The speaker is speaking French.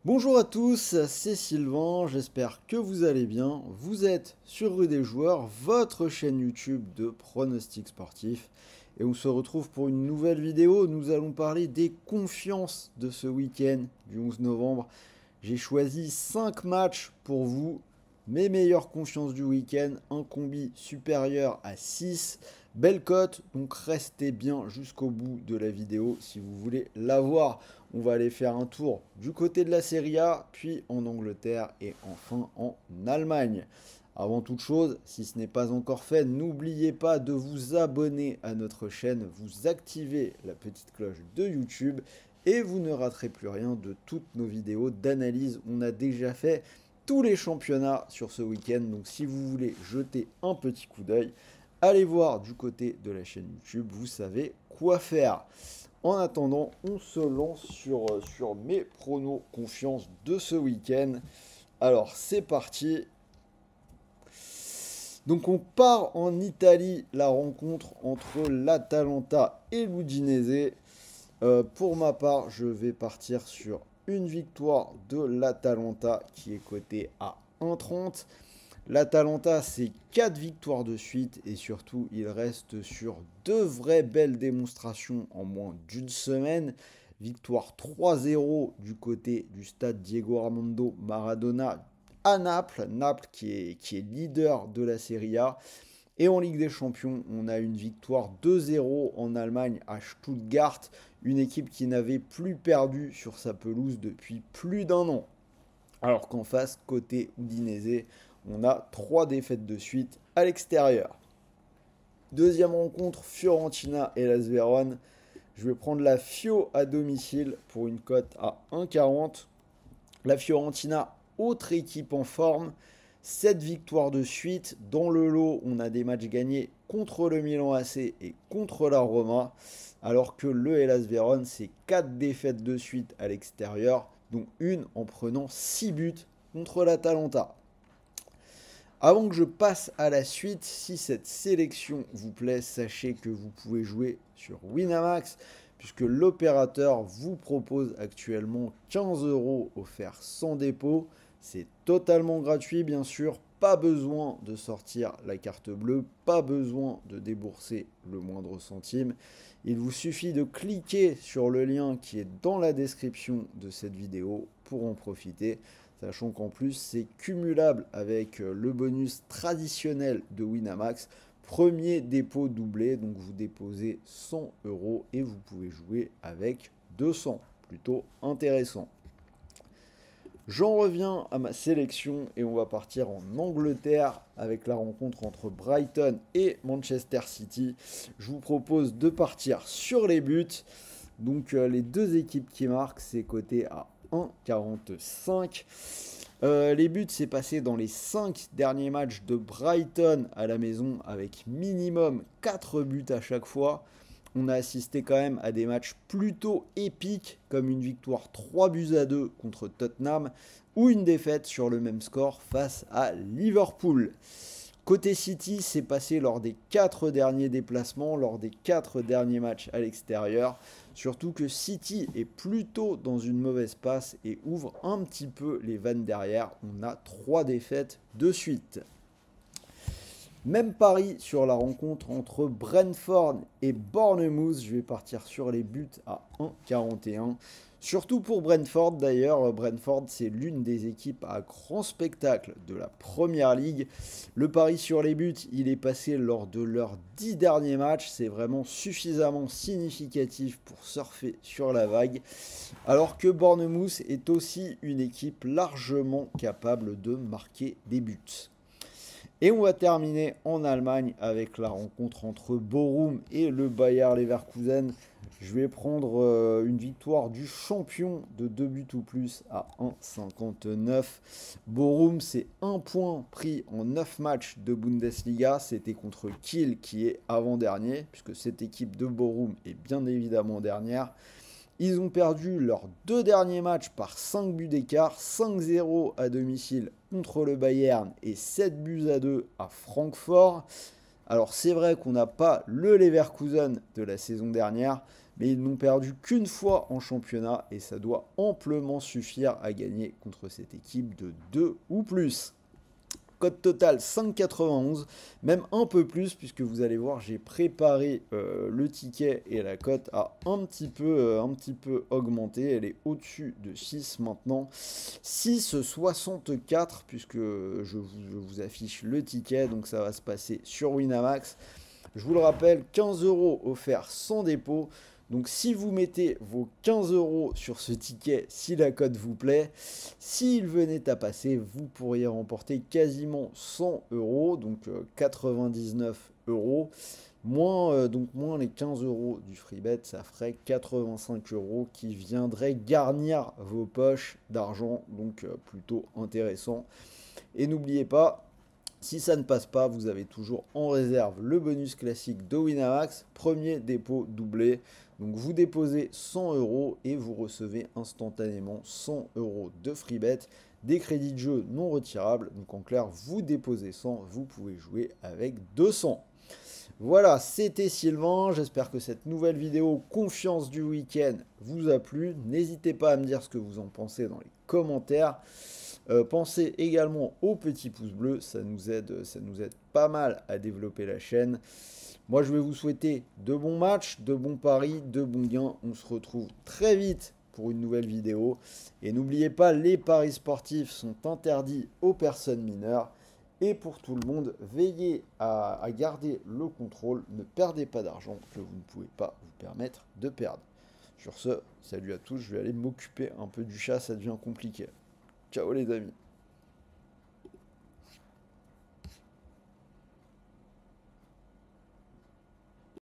Bonjour à tous, c'est Sylvain, j'espère que vous allez bien. Vous êtes sur Rue des Joueurs, votre chaîne YouTube de pronostics sportifs. Et on se retrouve pour une nouvelle vidéo. Nous allons parler des confiances de ce week-end du 11 novembre. J'ai choisi 5 matchs pour vous, mes meilleures confiances du week-end, un combi supérieur à 6. Belle cote, donc restez bien jusqu'au bout de la vidéo si vous voulez la voir. On va aller faire un tour du côté de la Serie A, puis en Angleterre et enfin en Allemagne. Avant toute chose, si ce n'est pas encore fait, n'oubliez pas de vous abonner à notre chaîne, vous activez la petite cloche de YouTube et vous ne raterez plus rien de toutes nos vidéos d'analyse. On a déjà fait tous les championnats sur ce week-end, donc si vous voulez jeter un petit coup d'œil, allez voir du côté de la chaîne YouTube, vous savez quoi faire. En attendant, on se lance sur mes pronos confiance de ce week-end. Alors c'est parti. Donc on part en Italie, la rencontre entre l'Atalanta et l'Udinese. Pour ma part, je vais partir sur une victoire de l'Atalanta qui est cotée à 1,30. L'Atalanta, c'est 4 victoires de suite et surtout, il reste sur 2 vraies belles démonstrations en moins d'une semaine. Victoire 3-0 du côté du stade Diego Armando Maradona à Naples. Naples qui est leader de la Serie A. Et en Ligue des Champions, on a une victoire 2-0 en Allemagne à Stuttgart. Une équipe qui n'avait plus perdu sur sa pelouse depuis plus d'un an. Alors qu'en face, côté Udinese, on a 3 défaites de suite à l'extérieur. Deuxième rencontre, Fiorentina et Las Vérone. Je vais prendre la Fio à domicile pour une cote à 1,40. La Fiorentina, autre équipe en forme, 7 victoires de suite. Dans le lot, on a des matchs gagnés contre le Milan AC et contre la Roma. Alors que le Hellas Vérone, c'est 4 défaites de suite à l'extérieur, dont une en prenant 6 buts contre l'Atalanta. Avant que je passe à la suite, si cette sélection vous plaît, sachez que vous pouvez jouer sur Winamax, puisque l'opérateur vous propose actuellement 15 € offerts sans dépôt. C'est totalement gratuit, bien sûr, pas besoin de sortir la carte bleue, pas besoin de débourser le moindre centime. Il vous suffit de cliquer sur le lien qui est dans la description de cette vidéo pour en profiter. Sachant qu'en plus, c'est cumulable avec le bonus traditionnel de Winamax. Premier dépôt doublé, donc vous déposez 100 € et vous pouvez jouer avec 200. Plutôt intéressant. J'en reviens à ma sélection et on va partir en Angleterre avec la rencontre entre Brighton et Manchester City. Je vous propose de partir sur les buts. Donc les deux équipes qui marquent, c'est coté à 1,45. Les buts, c'est passé dans les 5 derniers matchs de Brighton à la maison avec minimum 4 buts à chaque fois. On a assisté quand même à des matchs plutôt épiques comme une victoire 3-2 contre Tottenham ou une défaite sur le même score face à Liverpool. Côté City, c'est passé lors des 4 derniers déplacements, lors des 4 derniers matchs à l'extérieur. Surtout que City est plutôt dans une mauvaise passe et ouvre un petit peu les vannes derrière. On a 3 défaites de suite. Même pari sur la rencontre entre Brentford et Bournemouth. Je vais partir sur les buts à 1,41. Surtout pour Brentford d'ailleurs. Brentford, c'est l'une des équipes à grand spectacle de la Première Ligue. Le pari sur les buts, il est passé lors de leurs 10 derniers matchs. C'est vraiment suffisamment significatif pour surfer sur la vague. Alors que Bournemouth est aussi une équipe largement capable de marquer des buts. Et on va terminer en Allemagne avec la rencontre entre Bochum et le Bayer Leverkusen. Je vais prendre une victoire du champion de 2 buts ou plus à 1,59. Bochum, c'est 1 point pris en 9 matchs de Bundesliga. C'était contre Kiel qui est avant-dernier, puisque cette équipe de Bochum est bien évidemment dernière. Ils ont perdu leurs 2 derniers matchs par 5 buts d'écart, 5-0 à domicile contre le Bayern et 7-2 à Francfort. Alors c'est vrai qu'on n'a pas le Leverkusen de la saison dernière, mais ils n'ont perdu qu'une fois en championnat et ça doit amplement suffire à gagner contre cette équipe de 2 ou plus. Cote totale 5,91, même un peu plus puisque vous allez voir j'ai préparé le ticket et la cote a un petit peu augmenté, elle est au-dessus de 6 maintenant, 6,64 puisque je vous affiche le ticket, donc ça va se passer sur Winamax. Je vous le rappelle, 15 € offerts sans dépôt. Donc si vous mettez vos 15 € sur ce ticket, si la cote vous plaît, s'il venait à passer, vous pourriez remporter quasiment 100 €, donc 99 €. Moins les 15 € du free bet, ça ferait 85 € qui viendraient garnir vos poches d'argent, donc plutôt intéressant. Et n'oubliez pas, si ça ne passe pas, vous avez toujours en réserve le bonus classique de Winamax, premier dépôt doublé. Donc vous déposez 100 € et vous recevez instantanément 100 € de free bet, des crédits de jeu non retirables. Donc en clair, vous déposez 100, vous pouvez jouer avec 200. Voilà, c'était Sylvain, j'espère que cette nouvelle vidéo confiance du week-end vous a plu. N'hésitez pas à me dire ce que vous en pensez dans les commentaires. Pensez également au petit pouce bleu, ça nous aide pas mal à développer la chaîne. Moi je vais vous souhaiter de bons matchs, de bons paris, de bons gains. On se retrouve très vite pour une nouvelle vidéo. Et n'oubliez pas, les paris sportifs sont interdits aux personnes mineures. Et pour tout le monde, veillez à garder le contrôle, ne perdez pas d'argent que vous ne pouvez pas vous permettre de perdre. Sur ce, salut à tous, je vais aller m'occuper un peu du chat, ça devient compliqué. Ciao les amis.